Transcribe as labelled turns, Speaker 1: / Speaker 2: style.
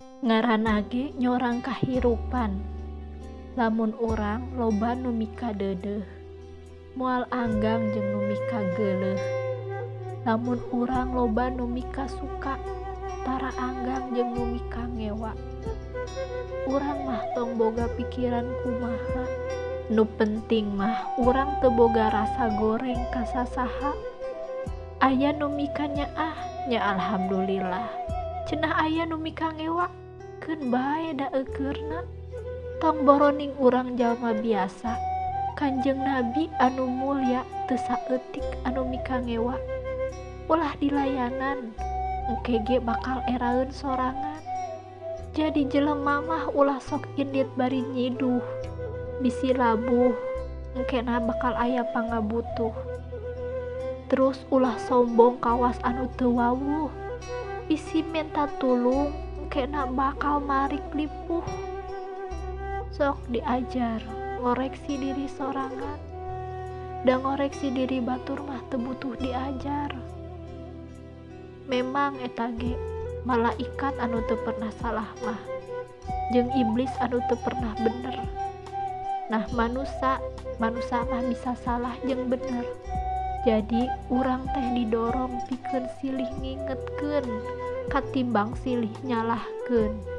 Speaker 1: Ngaranna ge nyorang kahirupan. Lamun urang loba nu mika deudeuh, moal anggang jeung nu mika geuleuh. Lamun urang loba nu mika suka, tara anggang jeung nu mika ngewa. Urang mah tong boga pikiran kumaha. Nu penting mah urang teu boga rasa goreng ka sasaha. Aya nu mika nyaah, nya alhamdulillah. Cenah aya nu mika ngewa, keun bae da eukeurna. Tong boroning urang jalma biasa. Kanjeng Nabi anu mulya teu saeutik anu mika ngewa. Ulah dilayanan, engke ge bakal eraeun sorangan. Jadi jelema mah ulah sok indit bari nyiduh, bisi labuh, engkena bakal aya pangabutuh. Terus ulah sombong kawas anu teu wawuh, bisi minta tulung, engkena bakal marik lipuh. Sok diajar ngoreksi diri sorangan, da ngoreksi diri batur mah teu butuh diajar. Memang eta ge malaikat anu teu pernah salah mah jeung iblis anu teu pernah bener. Nah manusia mah bisa salah jeung bener. Jadi urang teh didorong pikeun silih ngingetkeun katimbang silih nyalahkeun.